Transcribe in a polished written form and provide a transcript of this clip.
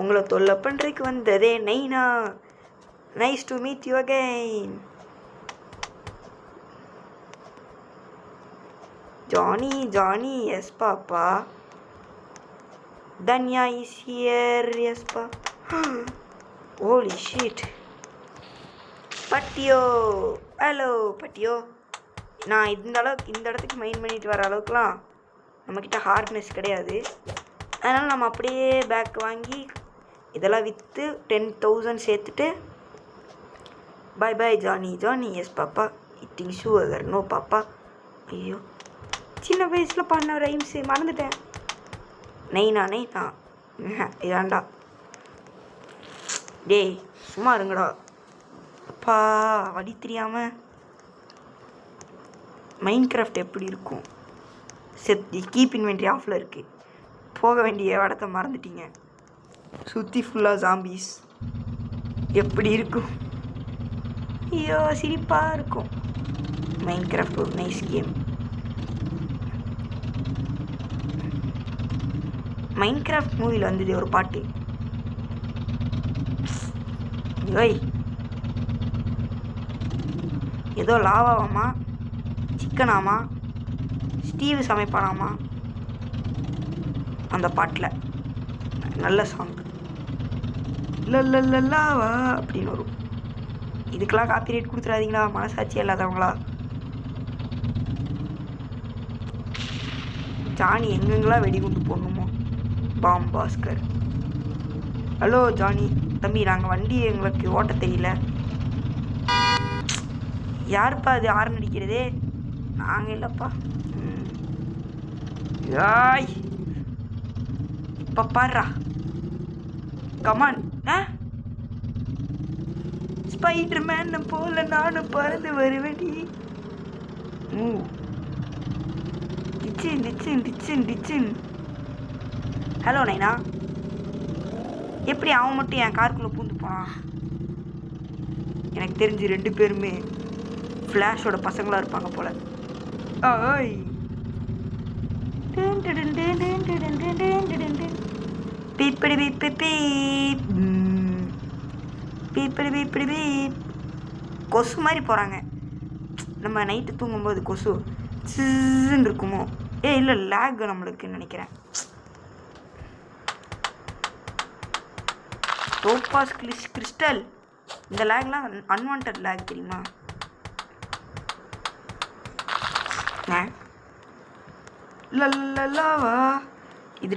உங்களை தொல்லை பண்ணுறதுக்கு வந்ததே நைனா. Nice to meet you again. Johnny Johnny, yes papa. Tanya is here, yes பா. Holy shit. பட்டியோ, ஹலோ பட்டியோ. நான் இந்த இடத்துக்கு மைண்ட் பண்ணிட்டு வர அளவுக்குலாம் நம்மக்கிட்ட ஹார்ட்னஸ் கிடையாது. அதனால் நம்ம அப்படியே பேக் வாங்கி இதெல்லாம் விற்று 10,000 சேர்த்துட்டு bye bye Johnny. Johnny yes papa. Eating sugar no papa. ஐயோ, சின்ன வயசில் பண்ண ரைம்ஸு மறந்துட்டேன். நைனா நைனா இதாண்டா. டேய் சும்மா இருங்கடா அப்பா. வழி தெரியாமல் மைண்ட் கிராஃப்ட் எப்படி இருக்கும்? கீப் இன்வென்ட்ரி ஆஃபில் இருக்குது. போக வேண்டிய இடத்த மறந்துட்டீங்க. சுற்றி ஃபுல்லாக ஜாம்பீஸ். எப்படி இருக்கும்? ஐயோ சிரிப்பாக இருக்கும். மைண்ட் கிராஃப்ட் ஒரு நைஸ் கேம். மைண்ட் கிராஃப்ட் மூவியில் வந்தது ஒரு பாட்டு. ஓய், ஏதோ லாவாவாமா, சிக்கனாமா, ஸ்டீவ் சமைப்பானாமா. அந்த பாட்டில் நல்ல சாங். லாவா அப்படின்னு வரும். இதுக்கெல்லாம் காப்பிரைட் கொடுத்துடாதீங்களா, மனசாட்சி இல்லாதவங்களா. ஜானி எங்கெங்கெல்லாம் வெடிகுண்டு போடணுமோ. பாஸ்கர். ஹலோ ஜானி தம்பி, நாங்கள் வண்டி எங்களுக்கு ஓட்ட தெரியல. யாருப்பா அது ஆரன் அடிக்கிறதே? நாங்கள் இல்லைப்பா. யாய் இப்போ பாடுறா. கமான். ஸ்பைடர் மேன் போல நானும் பறந்து வருவேடி. டிச்சின். ஹலோ நைனா. எப்படி அவன் மட்டும் என் காருக்குள்ளே பூந்து போனான்? எனக்கு தெரிஞ்சு 2 பேருமே ஃப்ளாஷோட பசங்களாக இருப்பாங்க போல. ஓய், பீப்படி பீப்பி பீப்படி பீப்படி பீப். கொசு மாதிரி போகிறாங்க. நம்ம நைட்டு தூங்கும்போது கொசு சின்னு இருக்குமோ? இல்லை லேக் நம்மளுக்குன்னு நினைக்கிறேன். Topaz crystal. இந்த லேக்லாம் அன்வான்ட் லேக் தெரியுமா? லாவா. இது